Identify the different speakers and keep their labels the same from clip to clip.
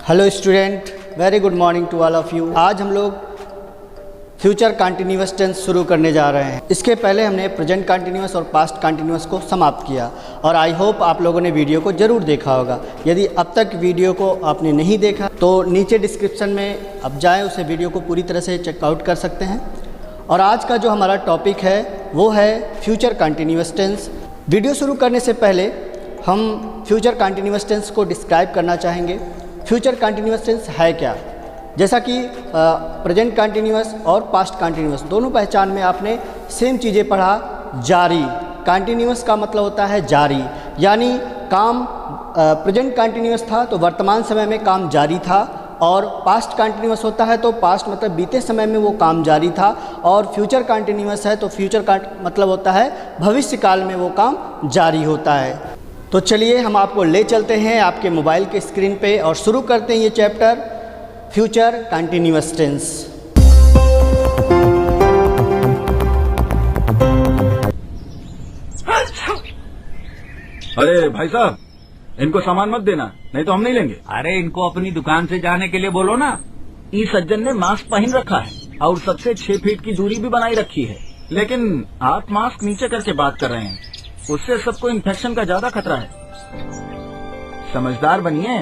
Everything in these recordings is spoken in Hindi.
Speaker 1: Hello student, very good morning to all of you. आज हम लोग फ्यूचर कंटिन्यूअस टेंस शुरू करने जा रहे हैं। इसके पहले हमने प्रेजेंट कंटिन्यूअस और पास्ट कंटिन्यूअस को समाप्त किया और आई होप आप लोगों ने वीडियो को ज़रूर देखा होगा। यदि अब तक वीडियो को आपने नहीं देखा तो नीचे डिस्क्रिप्शन में आप जाएँ, उसे वीडियो को पूरी तरह से चेकआउट कर सकते हैं। और आज का जो हमारा टॉपिक है वो है फ्यूचर कंटिन्यूअस टेंस। वीडियो शुरू करने से पहले हम फ्यूचर कंटिन्यूअस टेंस को डिस्क्राइब करना चाहेंगे। फ्यूचर कंटिन्यूअस टेंस है क्या? जैसा कि प्रेजेंट कंटिन्यूअस और पास्ट कंटिन्यूअस दोनों पहचान में आपने सेम चीज़ें पढ़ा। जारी, कंटिन्यूअस का मतलब होता है जारी, यानी काम प्रेजेंट कंटिन्यूअस था तो वर्तमान समय में काम जारी था, और पास्ट कंटिन्यूअस होता है तो पास्ट मतलब बीते समय में वो काम जारी था, और फ्यूचर कंटिन्यूअस है तो फ्यूचर मतलब होता है भविष्य काल में वो काम जारी होता है। तो चलिए हम आपको ले चलते हैं आपके मोबाइल के स्क्रीन पे और शुरू करते हैं ये चैप्टर फ्यूचर कंटिन्यूअस टेंस।
Speaker 2: अरे भाई साहब, इनको सामान मत देना, नहीं तो हम नहीं लेंगे।
Speaker 3: अरे इनको अपनी दुकान से जाने के लिए बोलो ना।
Speaker 4: इस सज्जन ने मास्क पहन रखा है और सबसे 6 फीट की दूरी भी बनाई रखी है,
Speaker 2: लेकिन आप मास्क नीचे करके बात कर रहे हैं, उससे सबको इन्फेक्शन का ज्यादा खतरा है। समझदार बनिए।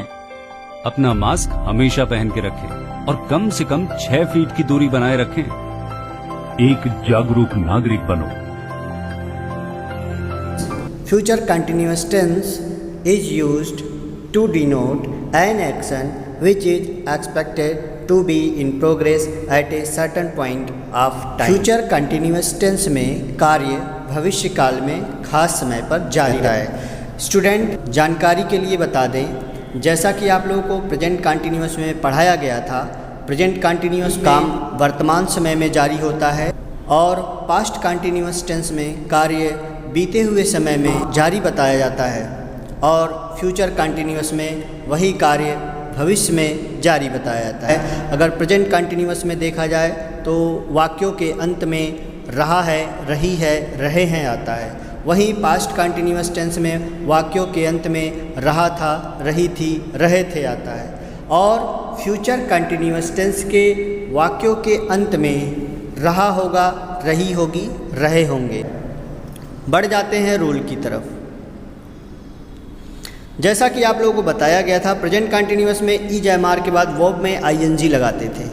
Speaker 5: अपना मास्क हमेशा पहन के रखें और कम से कम 6 फीट की दूरी बनाए रखें।
Speaker 6: एक जागरूक नागरिक बनो।
Speaker 1: Future continuous tense is used to denote an action which is expected to be in progress at a certain point of time. Future continuous tense में कार्य भविष्य काल में खास समय पर जारी रहा है। स्टूडेंट, जानकारी के लिए बता दें, जैसा कि आप लोगों को प्रेजेंट कंटिन्यूअस में पढ़ाया गया था, प्रेजेंट कंटिन्यूअस काम वर्तमान समय में जारी होता है और पास्ट कंटिन्यूअस टेंस में कार्य बीते हुए समय में जारी बताया जाता है, और फ्यूचर कंटिन्यूअस में वही कार्य भविष्य में जारी बताया जाता है। अगर प्रेजेंट कंटिन्यूअस में देखा जाए तो वाक्यों के अंत में रहा है, रही है, रहे हैं आता है। वहीं पास्ट कंटिन्यूअस टेंस में वाक्यों के अंत में रहा था, रही थी, रहे थे आता है। और फ्यूचर कंटिन्यूअस टेंस के वाक्यों के अंत में रहा होगा, रही होगी, रहे होंगे। बढ़ जाते हैं रूल की तरफ। जैसा कि आप लोगों को बताया गया था, प्रेजेंट कंटिन्यूअस में ईज एम आर के बाद वर्ब में आईएनजी लगाते थे,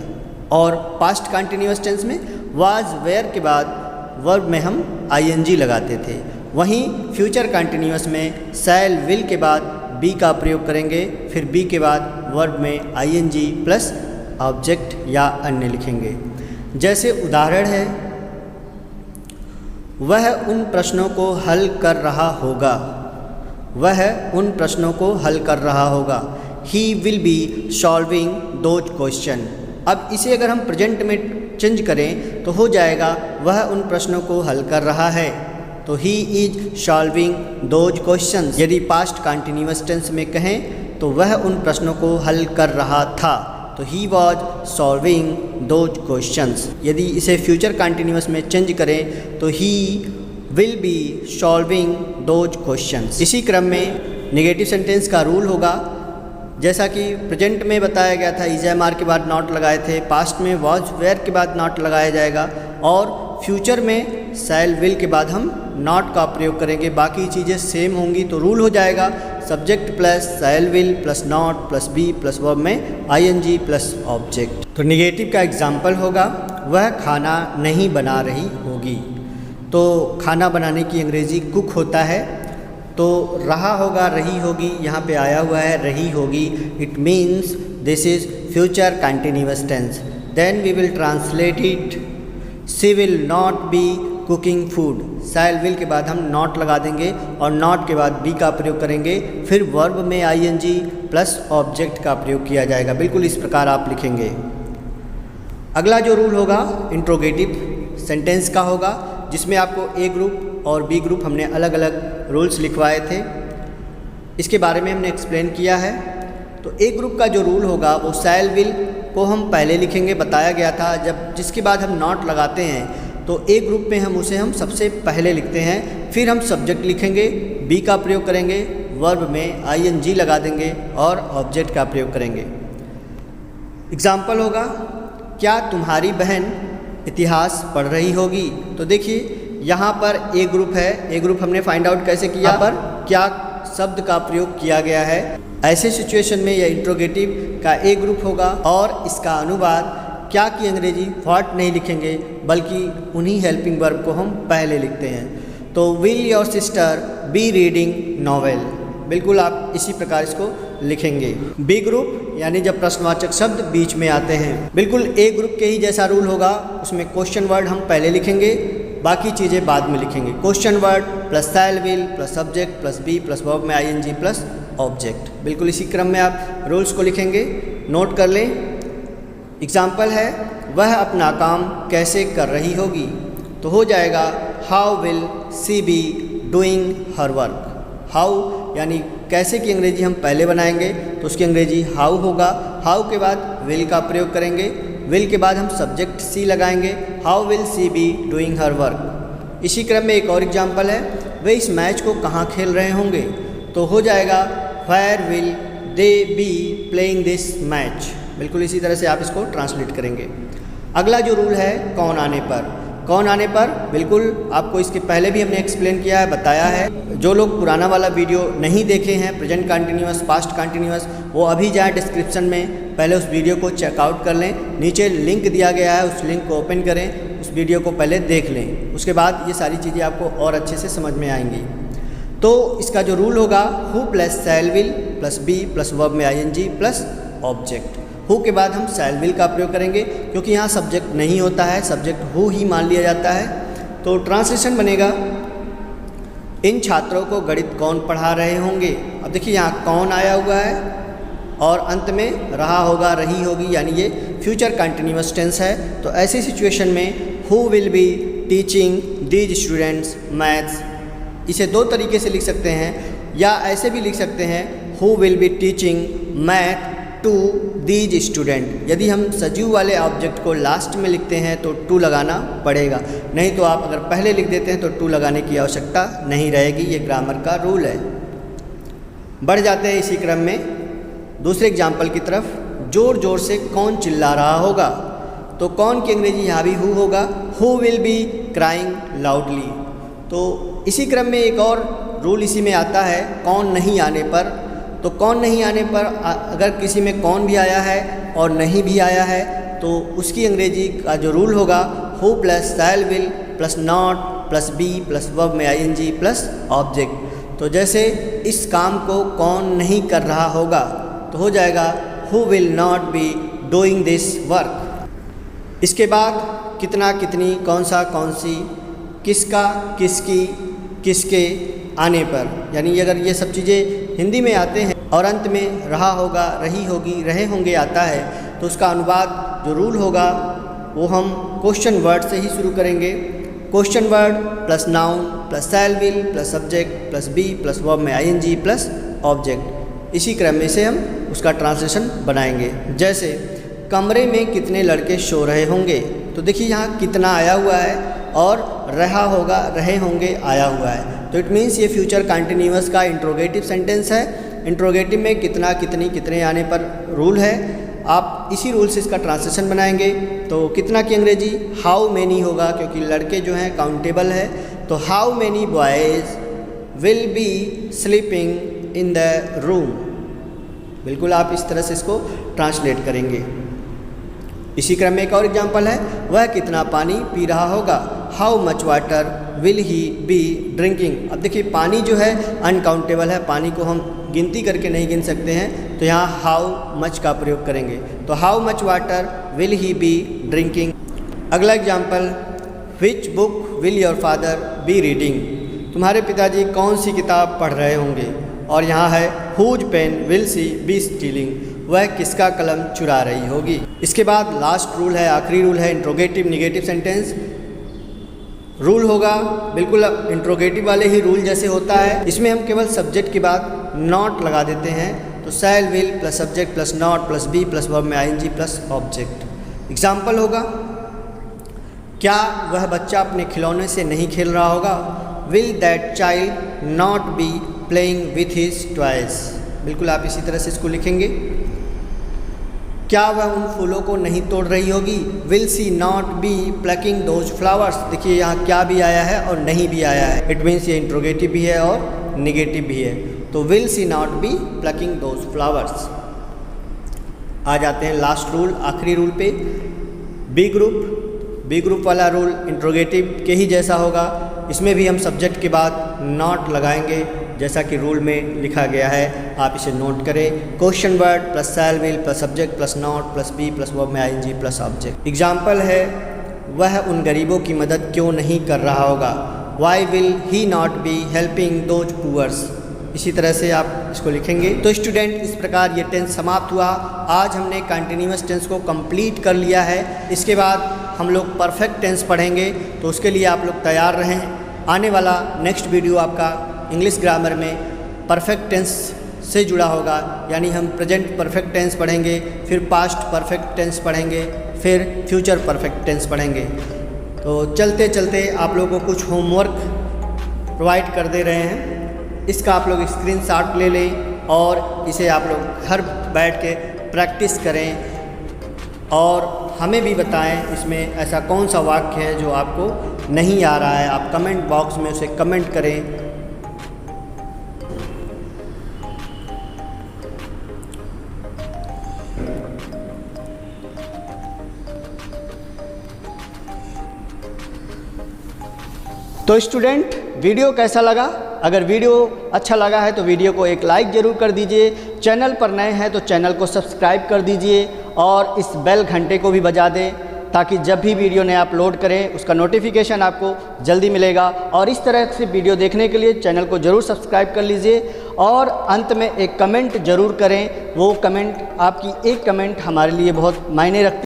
Speaker 1: और पास्ट कंटिन्यूअस टेंस में वाज वेयर के बाद वर्ब में हम आईएनजी लगाते थे। वहीं फ्यूचर कंटिन्यूअस में शैल विल के बाद बी का प्रयोग करेंगे, फिर बी के बाद वर्ब में आईएनजी प्लस ऑब्जेक्ट या अन्य लिखेंगे। जैसे उदाहरण है, वह उन प्रश्नों को हल कर रहा होगा। वह उन प्रश्नों को हल कर रहा होगा। He will be solving those question. अब इसे अगर हम प्रेजेंट में चेंज करें तो हो जाएगा वह उन प्रश्नों को हल कर रहा है, तो he is solving those question. यदि पास्ट कंटिन्यूअस टेंस में कहें तो वह उन प्रश्नों को हल कर रहा था, तो he was solving those questions. यदि इसे फ्यूचर कंटिन्यूअस में चेंज करें तो he will be solving those questions. इसी क्रम में नेगेटिव सेंटेंस का रूल होगा। जैसा कि प्रेजेंट में बताया गया था, इज एम आर के बाद नॉट लगाए थे, पास्ट में वॉज वेयर के बाद नॉट लगाया जाएगा, और फ्यूचर में शैल विल के बाद हम नॉट का प्रयोग करेंगे। बाकी चीज़ें सेम होंगी, तो रूल हो जाएगा subject plus shall will plus not plus be plus verb में आईएनजी प्लस ऑब्जेक्ट। तो नेगेटिव का एग्जाम्पल होगा, वह खाना नहीं बना रही होगी। तो खाना बनाने की अंग्रेज़ी कुक होता है, तो रहा होगा, रही होगी, यहाँ पे आया हुआ है रही होगी। It means this is future continuous tense. Then we will translate it, she will not be cooking food. Shall will के बाद हम नॉट लगा देंगे और नॉट के बाद बी का प्रयोग करेंगे, फिर वर्ब में आईएनजी प्लस ऑब्जेक्ट का प्रयोग किया जाएगा। बिल्कुल इस प्रकार आप लिखेंगे। अगला जो रूल होगा इंट्रोगेटिव सेंटेंस का होगा, जिसमें आपको ए ग्रुप और बी ग्रुप हमने अलग अलग रूल्स लिखवाए थे। इसके बारे में हमने एक्सप्लेन किया है। तो ए ग्रुप का जो रूल होगा वो शैल विल को हम पहले लिखेंगे, बताया गया था। जब जिसके बाद हम नॉट लगाते हैं तो ए ग्रुप में हम सबसे पहले लिखते हैं, फिर हम सब्जेक्ट लिखेंगे, बी का प्रयोग करेंगे, वर्ब में आईएनजी लगा देंगे और ऑब्जेक्ट का प्रयोग करेंगे। एग्जाम्पल होगा, क्या तुम्हारी बहन इतिहास पढ़ रही होगी। तो देखिए यहाँ पर ए ग्रुप है, ए ग्रुप हमने फाइंड आउट कैसे किया, पर क्या शब्द का प्रयोग किया गया है। ऐसे सिचुएशन में यह इंट्रोगेटिव का ए ग्रुप होगा और इसका अनुवाद क्या की अंग्रेजी व्हाट नहीं लिखेंगे, बल्कि उन्हीं हेल्पिंग वर्ब को हम पहले लिखते हैं। तो will your sister be reading novel, बिल्कुल आप इसी प्रकार इसको लिखेंगे। बी ग्रुप यानी जब प्रश्नवाचक शब्द बीच में आते हैं, बिल्कुल ए ग्रुप के ही जैसा रूल होगा, उसमें क्वेश्चन वर्ड हम पहले लिखेंगे, बाकी चीज़ें बाद में लिखेंगे। Question word plus shall will plus subject plus be plus verb में आईएनजी प्लस ऑब्जेक्ट, बिल्कुल इसी क्रम में आप रूल्स को लिखेंगे, नोट कर लें। एग्जाम्पल है, वह अपना काम कैसे कर रही होगी। तो हो जाएगा how will she be doing her work. How यानी कैसे की अंग्रेजी हम पहले बनाएंगे, तो उसकी अंग्रेजी हाउ होगा। हाउ के बाद विल का प्रयोग करेंगे, विल के बाद हम सब्जेक्ट सी लगाएंगे, how will she be doing her work. इसी क्रम में एक और एग्जाम्पल है, वे इस मैच को कहाँ खेल रहे होंगे। तो हो जाएगा where will they be playing this match, बिल्कुल इसी तरह से आप इसको ट्रांसलेट करेंगे। अगला जो रूल है कौन आने पर, कौन आने पर बिल्कुल आपको इसके पहले भी हमने एक्सप्लेन किया है, बताया है। जो लोग पुराना वाला वीडियो नहीं देखे हैं, प्रेजेंट कंटिन्यूअस पास्ट कंटिन्यूअस, वो अभी जाएं डिस्क्रिप्शन में, पहले उस वीडियो को चेकआउट कर लें, नीचे लिंक दिया गया है, उस लिंक को ओपन करें, उस वीडियो को पहले देख लें, उसके बाद ये सारी चीज़ें आपको और अच्छे से समझ में आएंगी। तो इसका जो रूल होगा, who plus shall will plus be plus verb में आईएनजी प्लस ऑब्जेक्ट। हु के बाद हम शैल विल का प्रयोग करेंगे, क्योंकि यहाँ सब्जेक्ट नहीं होता है, सब्जेक्ट हु ही मान लिया जाता है। तो ट्रांसलेशन बनेगा, इन छात्रों को गणित कौन पढ़ा रहे होंगे। अब देखिए यहाँ कौन आया हुआ है और अंत में रहा होगा, रही होगी, यानी ये फ्यूचर कंटिन्यूअस टेंस है। तो ऐसी सिचुएशन में who will be teaching these students maths, इसे दो तरीके से लिख सकते हैं, या ऐसे भी लिख सकते हैं, who will be teaching math to these student. यदि हम सजीव वाले ऑब्जेक्ट को लास्ट में लिखते हैं तो टू लगाना पड़ेगा, नहीं तो आप अगर पहले लिख देते हैं तो टू लगाने की आवश्यकता नहीं रहेगी, ये ग्रामर का रूल है। बढ़ जाते हैं इसी क्रम में दूसरे एग्जाम्पल की तरफ, जोर जोर से कौन चिल्ला रहा होगा। तो कौन की अंग्रेजी यहाँ भी हु होगा, who will B crying loudly. तो इसी क्रम में एक और रूल इसी में आता है, कौन नहीं आने पर। तो कौन नहीं आने पर अगर किसी में कौन भी आया है और नहीं भी आया है, तो उसकी अंग्रेजी का जो रूल होगा, who plus shall will plus not plus be plus verb में आईएनजी प्लस ऑब्जेक्ट। तो जैसे इस काम को कौन नहीं कर रहा होगा, तो हो जाएगा who will not be doing this work. इसके बाद कितना कितनी, कौन सा कौन सी, किसका किसकी किसके आने पर, यानी अगर ये सब चीज़ें हिंदी में आते हैं और अंत में रहा होगा, रही होगी, रहे होंगे आता है, तो उसका अनुवाद जो रूल होगा वो हम क्वेश्चन वर्ड से ही शुरू करेंगे। Question word plus noun plus shall will plus subject plus be plus verb में आईएनजी प्लस ऑब्जेक्ट। इसी क्रम में से हम उसका ट्रांसलेशन बनाएंगे। जैसे कमरे में कितने लड़के सो रहे होंगे। तो देखिए यहाँ कितना आया हुआ है और रहा होगा, रहे होंगे आया हुआ है, तो इट मीन्स ये फ्यूचर कंटिन्यूअस का इंट्रोगेटिव सेंटेंस है। इंट्रोगेटिव में कितना कितनी कितने आने पर रूल है, आप इसी रूल से इसका ट्रांसलेशन बनाएंगे। तो कितना की अंग्रेजी हाउ मैनी होगा, क्योंकि लड़के जो हैं काउंटेबल है, तो how many boys will be sleeping in the room. बिल्कुल आप इस तरह से इसको ट्रांसलेट करेंगे। इसी क्रम में एक और एग्जाम्पल है, वह कितना पानी पी रहा होगा, how much water will he be drinking. अब देखिए पानी जो है अनकाउंटेबल है, पानी को हम गिनती करके नहीं गिन सकते हैं, तो यहाँ हाउ मच का प्रयोग करेंगे। तो how much water will he be drinking. अगला example, which book will your father be reading. तुम्हारे पिताजी कौन सी किताब पढ़ रहे होंगे। और यहाँ है whose pen will she be stealing, वह किसका कलम चुरा रही होगी। इसके बाद लास्ट रूल है, आखिरी रूल है, इंट्रोगेटिव निगेटिव सेंटेंस रूल होगा। बिल्कुल इंट्रोगेटिव वाले ही रूल जैसे होता है, इसमें हम केवल सब्जेक्ट के बाद नॉट लगा देते हैं। तो shall will plus subject plus not plus be plus verb में आईएनजी प्लस ऑब्जेक्ट। एग्जाम्पल होगा, क्या वह बच्चा अपने खिलौने से नहीं खेल रहा होगा, will that child not be playing with his toys. बिल्कुल आप इसी तरह से इसको लिखेंगे। क्या वह उन फूलों को नहीं तोड़ रही होगी? Will she not be plucking those flowers? देखिए यहाँ क्या भी आया है और नहीं भी आया है। इट मीन्स ये इंट्रोगेटिव भी है और निगेटिव भी है। तो will she not be plucking those flowers. आ जाते हैं लास्ट रूल, आखिरी रूल पे। बी ग्रुप वाला रूल इंट्रोगेटिव के ही जैसा होगा। इसमें भी हम सब्जेक्ट के बाद नॉट लगाएंगे जैसा कि रूल में लिखा गया है, आप इसे नोट करें। Question word plus shall will plus subject plus not plus be plus verb में आईएनजी प्लस ऑब्जेक्ट। एग्जाम्पल है, वह उन गरीबों की मदद क्यों नहीं कर रहा होगा? Why will he not be helping those poors? इसी तरह से आप इसको लिखेंगे। तो स्टूडेंट, इस प्रकार ये टेंस समाप्त हुआ। आज हमने कंटिन्यूअस टेंस को कंप्लीट कर लिया है। इसके बाद हम लोग परफेक्ट टेंस पढ़ेंगे, तो उसके लिए आप लोग तैयार रहें। आने वाला नेक्स्ट वीडियो आपका इंग्लिश ग्रामर में परफेक्ट टेंस से जुड़ा होगा, यानी हम प्रेजेंट परफेक्ट टेंस पढ़ेंगे, फिर पास्ट परफेक्ट टेंस पढ़ेंगे, फिर फ्यूचर परफेक्ट टेंस पढ़ेंगे। तो चलते चलते आप लोगों को कुछ होमवर्क प्रोवाइड कर दे रहे हैं। इसका आप लोग स्क्रीनशॉट ले लें और इसे आप लोग घर बैठ के प्रैक्टिस करें और हमें भी बताएं इसमें ऐसा कौन सा वाक्य है जो आपको नहीं आ रहा है। आप कमेंट बॉक्स में उसे कमेंट करें। तो स्टूडेंट, वीडियो कैसा लगा? अगर वीडियो अच्छा लगा है तो वीडियो को एक लाइक ज़रूर कर दीजिए। चैनल पर नए हैं तो चैनल को सब्सक्राइब कर दीजिए और इस बेल घंटे को भी बजा दें, ताकि जब भी वीडियो नया अपलोड करें उसका नोटिफिकेशन आपको जल्दी मिलेगा। और इस तरह से वीडियो देखने के लिए चैनल को ज़रूर सब्सक्राइब कर लीजिए और अंत में एक कमेंट ज़रूर करें। वो कमेंट, आपकी एक कमेंट हमारे लिए बहुत मायने रखती है।